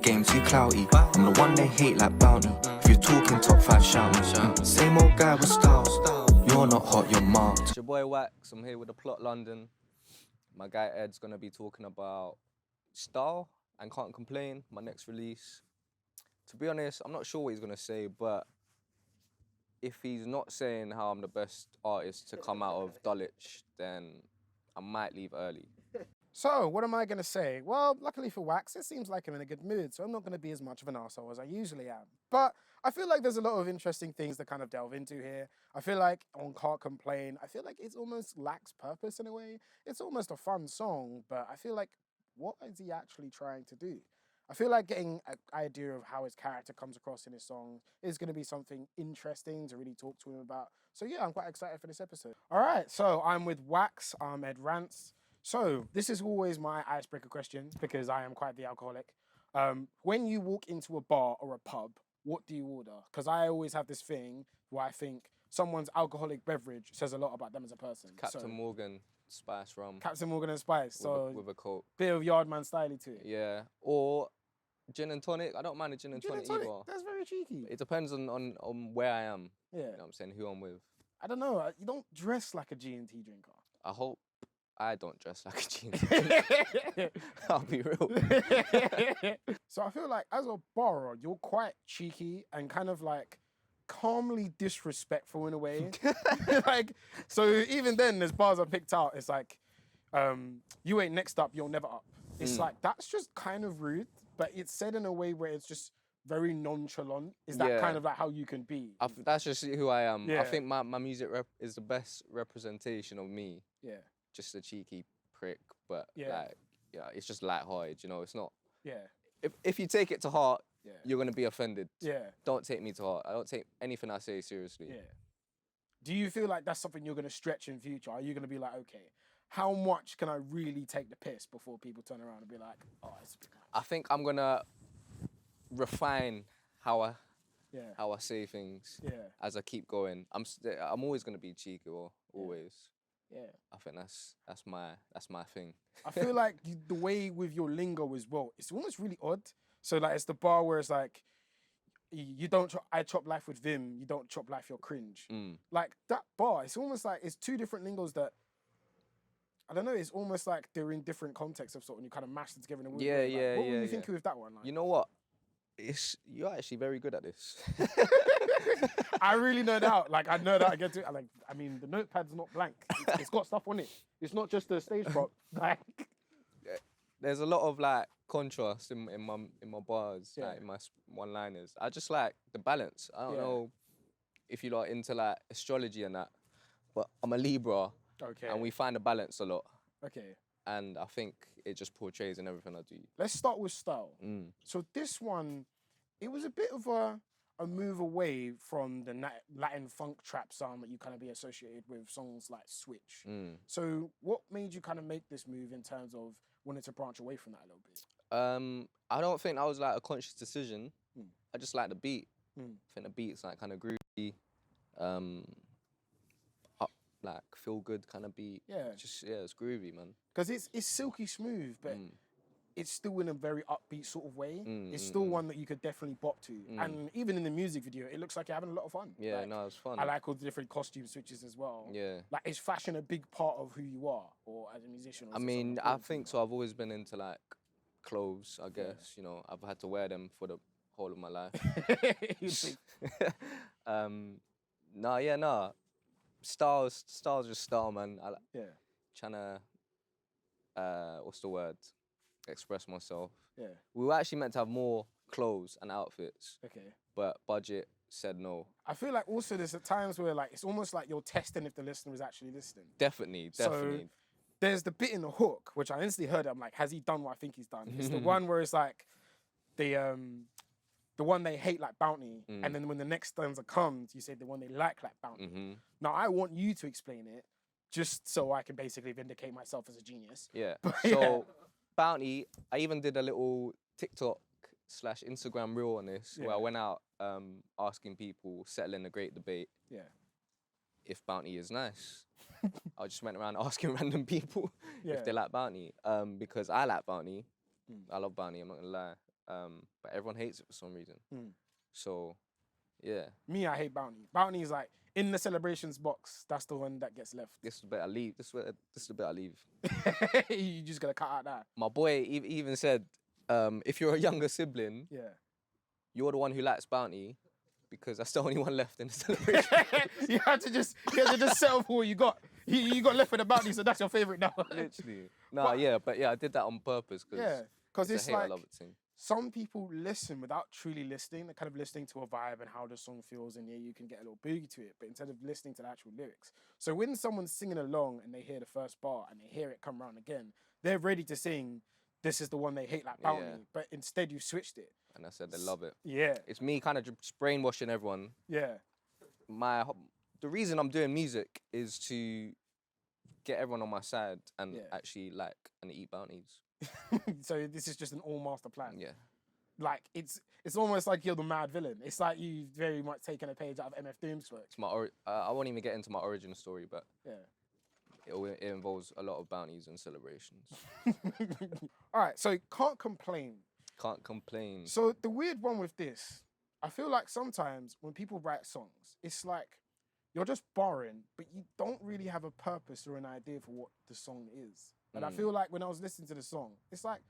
game too clouty. I'm the one they hate like Bounty. If you're talking top 5, shout me. Same old guy with style. You're not hot, you're marked. It's your boy Wax. I'm here with thePlotldn. My guy Ed's gonna be talking about style and Can't Complain, my next release. To be honest, I'm not sure what he's gonna say, but if he's not saying how I'm the best artist to come out of Dulwich, then I might leave early. So, what am I going to say? Well, luckily for Wax, it seems like I'm in a good mood, so I'm not going to be as much of an arsehole as I usually am. But I feel like there's a lot of interesting things to kind of delve into here. I feel like on Cant Complain, I feel like it almost lacks purpose in a way. It's almost a fun song, but I feel like, what is he actually trying to do? I feel like getting an idea of how his character comes across in his songs is going to be something interesting to really talk to him about. So yeah, I'm quite excited for this episode. All right, so I'm with Wax, I'm Ed Rants. So this is always my icebreaker question because I am quite the alcoholic. When you walk into a bar or a pub, what do you order? Because I always have this thing where I think someone's alcoholic beverage says a lot about them as a person. Captain Morgan, spice rum. Captain Morgan and Spice. With a Coke. Bit of Yardman style to it. Yeah, or gin and tonic. I don't mind a gin and tonic either. That's very cheeky. It depends on where I am. Yeah. You know what I'm saying, who I'm with. I don't know. You don't dress like a G&T drinker. I hope I don't dress like a genius. I'll be real. So I feel like as a borrower, you're quite cheeky and kind of like calmly disrespectful in a way. Like, so even then, there's bars I picked out. It's like, you ain't next up, you're never up. It's like, that's just kind of rude, but it's said in a way where it's just very nonchalant. Is that kind of like how you can be? That's just who I am. Yeah. I think my music is the best representation of me. Yeah. Just a cheeky prick, but Yeah. it's just lighthearted, you know, it's not. Yeah. If you take it to heart, Yeah. you're gonna be offended. Yeah. Don't take me to heart. I don't take anything I say seriously. Yeah. Do you feel like that's something you're going to stretch in future? Are you going to be like, okay, how much can I really take the piss before people turn around and be like, oh, it's a bit much? I think I'm gonna refine how I say things as I keep going. I'm always gonna be cheeky, always. Yeah. I think that's my thing. I feel like the way with your lingo as well, it's almost really odd. So like it's the bar where it's like, you don't I chop life with vim, you don't chop life, you're cringe. Like that bar, it's almost like it's two different lingos that, I don't know, it's almost like they're in different contexts of sort and you kind of mash them together in a weird way. Like, what were you thinking with that one? Like, you know what? You're actually very good at this. I really know that. Like, I know that I get to. I mean, the notepad's not blank. It's got stuff on it. It's not just a stage prop. Like, there's a lot of like contrast in my bars, like in my one-liners. I just like the balance. I don't know if you like into like astrology and that, but I'm a Libra. Okay. And we find a balance a lot. Okay. And I think it just portrays in everything I do. Let's start with style. So this one, it was a bit of a move away from the Latin funk trap sound that you kind of be associated with songs like Switch. So what made you kind of make this move in terms of wanting to branch away from that a little bit? I don't think that was like a conscious decision. I just like the beat. I think the beat's like kind of groovy. Like feel good kind of beat. Yeah. It's groovy, man. Because it's silky smooth, but it's still in a very upbeat sort of way. It's still one that you could definitely bop to. And even in the music video, it looks like you're having a lot of fun. Yeah, like, no, it's fun. I like all the different costume switches as well. Yeah. Like, is fashion a big part of who you are, or as a musician? Or I mean, I think so. I've always been into like clothes, I guess. You know, I've had to wear them for the whole of my life. Style's just style, man. Trying to, what's the word? Express myself. Yeah. We were actually meant to have more clothes and outfits. Okay. But budget said no. I feel like also there's at times where like it's almost like you're testing if the listener is actually listening. Definitely. So there's the bit in the hook, which I instantly heard it. I'm like, has he done what I think he's done? It's the one where it's like the one they hate like Bounty, and then when the next stanza comes, you say the one they like Bounty. Now I want you to explain it, just so I can basically vindicate myself as a genius. Yeah. So Bounty, I even did a little TikTok/Instagram reel on this, where I went out asking people, settling a great debate. Yeah. If Bounty is nice. I just went around asking random people if they like Bounty, because I like Bounty. I love Bounty, I'm not gonna lie. but everyone hates it for some reason. Mm. So, yeah, Me, I hate Bounty. Bounty is like in the celebrations box. That's the one that gets left. this is the bit I leave. This is the bit I leave. You just gotta cut out that. My boy even said, if you're a younger sibling, Yeah. you're the one who likes Bounty, because that's the only one left in the celebration. you had to just settle for what you got. You got left with a Bounty, so that's your favorite now. Literally. Nah, but yeah, I did that on purpose because Yeah, because it's a hate, I like love it thing. some people listen without truly listening. They're kind of listening to a vibe and how the song feels, and yeah, you can get a little boogie to it, but instead of listening to the actual lyrics. So when someone's singing along and they hear the first bar and they hear it come around again, they're ready to sing, this is the one they hate like Bounty, Yeah. but instead you switched it. And I said they love it. Yeah, It's me kind of just brainwashing everyone. yeah, The reason I'm doing music is to get everyone on my side and Yeah. actually like and eat bounties. So this is just an all master plan. Yeah. Like it's almost like you're the mad villain. It's like you've very much taken a page out of MF Doom's work. It's I won't even get into my origin story, but Yeah. it involves a lot of bounties and celebrations. All right, so Can't Complain. Can't complain. So the weird one with this, I feel like sometimes when people write songs, it's like you're just borrowing, but you don't really have a purpose or an idea for what the song is. And I feel like when I was listening to the song, it's like,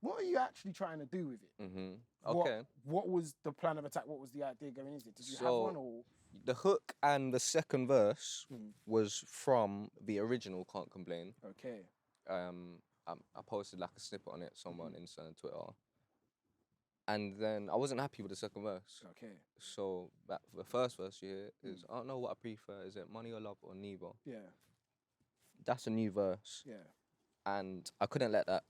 what are you actually trying to do with it? Okay. What was the plan of attack? What was the idea going into it? Did you have So- one or? The hook and the second verse Mm. was from the original Can't Complain. Okay. I posted like a snippet on it somewhere on Insta and Twitter. And then I wasn't happy with the second verse. Okay. So the first verse you hear is, I don't know what I prefer. Is it money or love or neither? Yeah. That's a new verse. Yeah. And I couldn't let that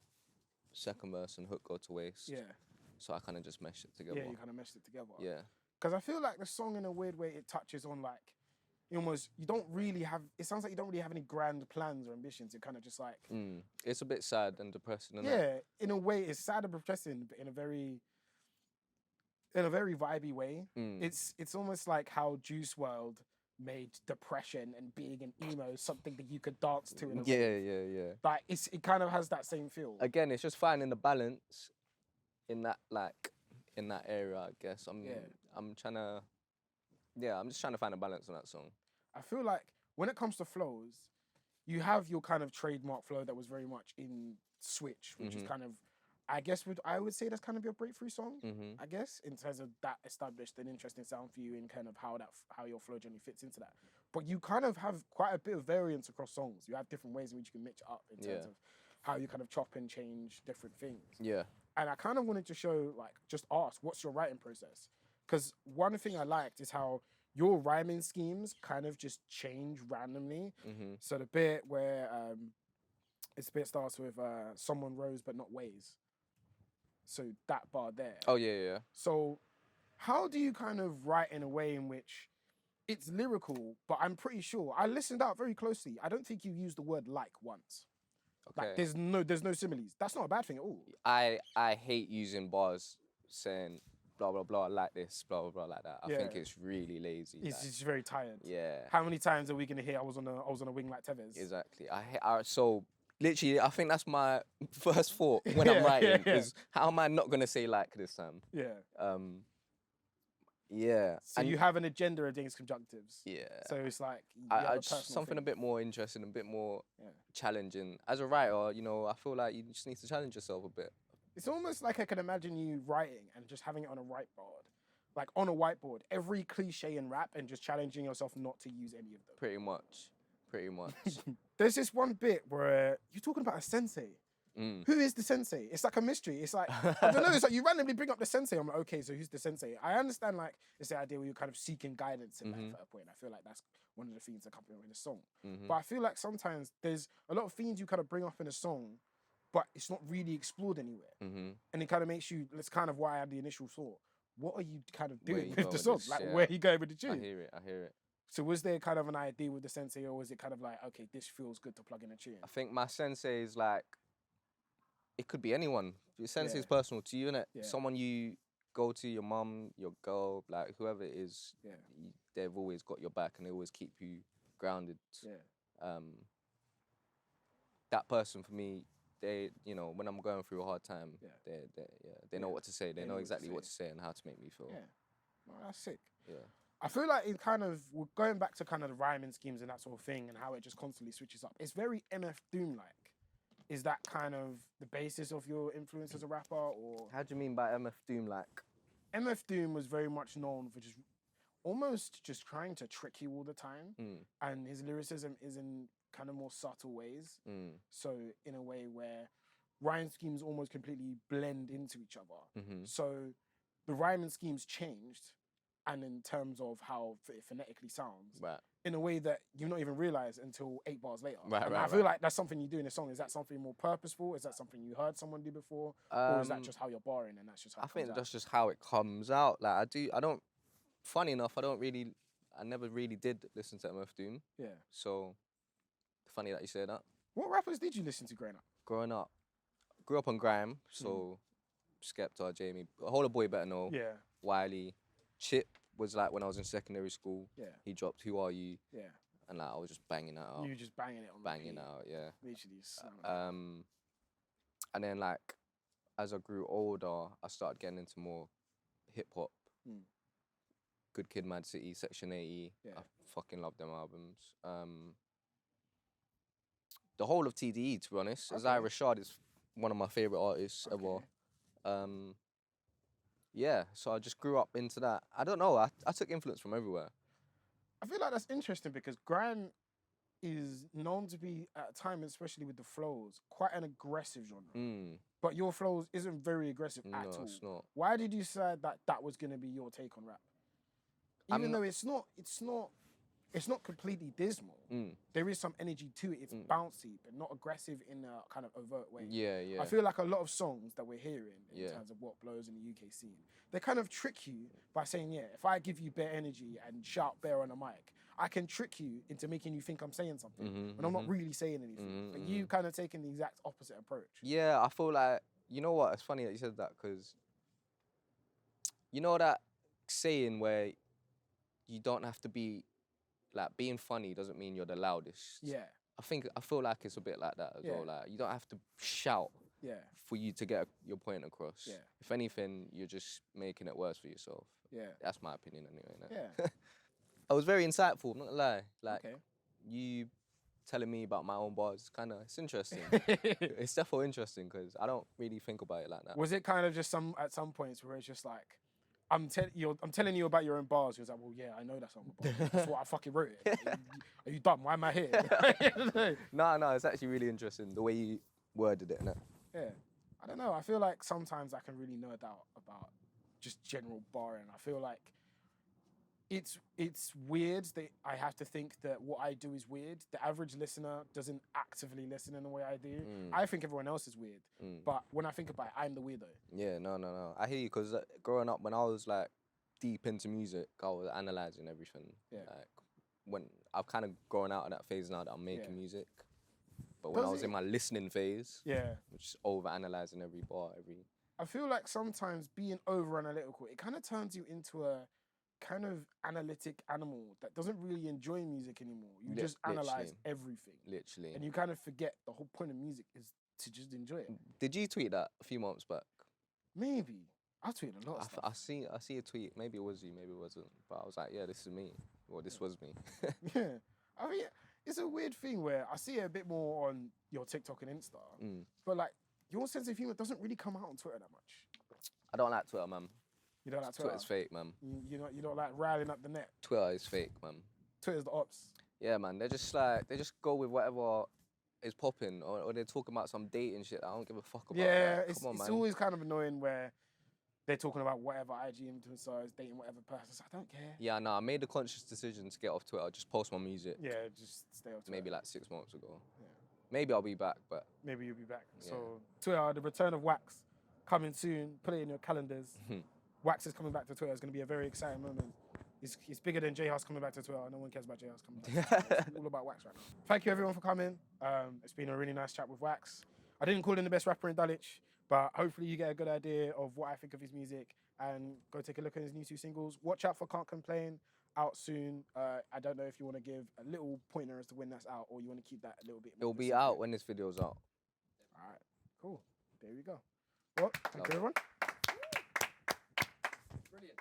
second verse and hook go to waste. Yeah. So I kind of just meshed it together. Yeah. You kind of meshed it together. Yeah. Because I feel like the song, in a weird way, it touches on like, you don't really have. It sounds like you don't really have any grand plans or ambitions. You're kind of just like. It's a bit sad and depressing. Isn't Yeah. it? In a way, it's sad and depressing, but in a very vibey way. It's almost like how Juice WRLD made depression and being an emo something that you could dance to. In a way. Yeah. Like it kind of has that same feel. Again, it's just finding the balance in that area, I guess. I'm just trying to find a balance on that song. I feel like when it comes to flows, you have your kind of trademark flow that was very much in Switch, which is kind of, I guess, I would say that's kind of your breakthrough song. I guess, in terms of that established an interesting sound for you and kind of how your flow journey fits into that. But you kind of have quite a bit of variance across songs. You have different ways in which you can mix it up in terms of how you kind of chop and change different things. Yeah. And I kind of wanted to show, like, just ask, what's your writing process? Because one thing I liked is how your rhyming schemes kind of just change randomly. So the bit where the bit starts with someone rose but not ways. So that bar there. Oh, yeah. So how do you kind of write in a way in which it's lyrical, but I'm pretty sure, I listened out very closely, I don't think you used the word like once. Okay. Like there's no similes. That's not a bad thing at all. I hate using bars saying blah, blah, blah, like this, blah, blah, blah, like that. I think it's really lazy. It's just very tired. Yeah. How many times are we gonna hear I was on a wing like Tevez? Exactly. So literally, I think that's my first thought when I'm writing is how am I not gonna say like this time? Yeah. Yeah. So you have an agenda against conjunctives. Yeah. So it's like you I have a just personal something thing. a bit more interesting, a bit more challenging. As a writer, you know, I feel like you just need to challenge yourself a bit. It's almost like I can imagine you writing and just having it on a whiteboard. Like on a whiteboard, every cliche in rap and just challenging yourself not to use any of them. Pretty much. There's this one bit where you're talking about a sensei. Who is the sensei? It's like a mystery. It's like, I don't know, it's like you randomly bring up the sensei. I'm like, okay, so who's the sensei? I understand like it's the idea where you're kind of seeking guidance in life at a point. I feel like that's one of the themes accompanying in a song. But I feel like sometimes there's a lot of themes you kind of bring up in a song, but it's not really explored anywhere. And it kind of makes you, that's kind of why I had the initial thought. What are you kind of doing with the song? Like, where are you going with the tune? I hear it. So was there kind of an idea with the sensei, or was it kind of like, okay, this feels good to plug in a tune? I think my sensei is like, it could be anyone. Your sensei is personal to you, innit? Yeah. Someone you go to, your mum, your girl, like whoever it is, they've always got your back and they always keep you grounded. Yeah. That person for me, they, you know, when I'm going through a hard time, Yeah. they know Yeah. what to say. They know what to exactly what say. to say and how to make me feel. Yeah. Well, that's sick. Yeah. I feel like it kind of, we're going back to kind of the rhyming schemes and that sort of thing and how it just constantly switches up. It's very MF Doom-like. Is that kind of the basis of your influence as a rapper, or? How do you mean by MF Doom like? MF Doom was very much known for just almost just trying to trick you all the time. And his lyricism is in kind of more subtle ways. So in a way where rhyme schemes almost completely blend into each other. So the rhyming schemes changed, and in terms of how it phonetically sounds, in a way that you not even realize until 8 bars later. I feel like that's something you do in a song. Is that something more purposeful? Is that something you heard someone do before? Or is that just how you're barring and that's just how I it think comes that's just how it comes out. Like funny enough, I never really did listen to MF Doom. Yeah. So funny that you say that. What rappers did you listen to growing up? Grew up on grime, so Skepta, Jamie, a whole boy better know. Yeah. Wiley, Chip was like when I was in secondary school. Yeah. He dropped Who Are You? Yeah. And like I was just banging that out. You were just banging it on Banging repeat. out, yeah. Literally. And then like as I grew older, I started getting into more hip hop. Good Kid, Mad City, Section 80. Yeah. I fucking love them albums. The whole of TDE, to be honest. Isaiah Rashad is one of my favorite artists ever. Yeah, so I just grew up into that. I don't know, I took influence from everywhere. I feel like that's interesting because grime is known to be, at a time, especially with the flows, quite an aggressive genre. But your flows isn't very aggressive at all. No, it's not. Why did you decide that that was going to be your take on rap? Even though it's not completely dismal. There is some energy to it. It's bouncy, but not aggressive in a kind of overt way. Yeah, yeah. I feel like a lot of songs that we're hearing in terms of what blows in the UK scene, they kind of trick you by saying, yeah, if I give you bare energy and shout bare on a mic, I can trick you into making you think I'm saying something when I'm not really saying anything. But you kind of taking the exact opposite approach. Yeah, I feel like, you know what, it's funny that you said that, because you know that saying where you don't have to be, like, being funny doesn't mean you're the loudest. Yeah. I feel like it's a bit like that as well. Like, you don't have to shout for you to get your point across. Yeah. If anything, you're just making it worse for yourself. Yeah. That's my opinion anyway. Yeah. I was very insightful, I'm not gonna lie. Like, you telling me about my own bars, it's interesting. It's definitely interesting because I don't really think about it like that. Was it kind of just at some points where it's just like, I'm telling you about your own bars. He was like, well, yeah, I know that's on my bars. That's what I fucking wrote it. Are you dumb? Why am I here? No, it's actually really interesting the way you worded it, innit? Yeah. I don't know. I feel like sometimes I can really nerd out about just general barring. I feel like it's weird that I have to think that what I do is weird. The average listener doesn't actively listen in the way I do. I think everyone else is weird. But when I think about it, I'm the weirdo. Yeah, no. I hear you, because growing up, when I was like deep into music, I was analysing everything. Yeah. Like, when I've kind of grown out of that phase now that I'm making music. But when I was in my listening phase, just over-analysing every bar, I feel like sometimes being over-analytical, it kind of turns you into a kind of analytic animal that doesn't really enjoy music anymore. You just analyse everything. Literally. And you kind of forget the whole point of music is to just enjoy it. Did you tweet that a few months back? Maybe. I tweeted a lot of stuff. I see a tweet. Maybe it was you, maybe it wasn't. But I was like, yeah, this is me. Well, this was me. Yeah. I mean, it's a weird thing where I see it a bit more on your TikTok and Insta. But like, your sense of humour doesn't really come out on Twitter that much. I don't like Twitter, man. You don't like Twitter? Twitter's fake, man. You don't like riling up the net? Twitter is fake, man. Twitter's the ops. Yeah, man. They just go with whatever is popping, or they're talking about some dating shit. I don't give a fuck about. Yeah, that. it's man. always kind of annoying where they're talking about whatever IG influencer is dating whatever person. So I don't care. Yeah, no, I made a conscious decision to get off Twitter. Just post my music. Yeah, just stay off Twitter. Maybe like 6 months ago. Yeah. Maybe I'll be back, but maybe you'll be back. Yeah. So Twitter, the return of Wax, coming soon. Put it in your calendars. Wax is coming back to Twitter. It's going to be a very exciting moment. It's bigger than J House coming back to Twitter. No one cares about J House coming back to Twitter. It's all about Wax right now. Thank you everyone for coming. It's been a really nice chat with Wax. I didn't call him the best rapper in Dulwich, but hopefully you get a good idea of what I think of his music and go take a look at his new 2 singles. Watch out for Cant Complain, out soon. I don't know if you want to give a little pointer as to when that's out or you want to keep that a little bit more. It'll be out when this video's out. All right, cool. There we go. Well, thank you, everyone. Brilliant.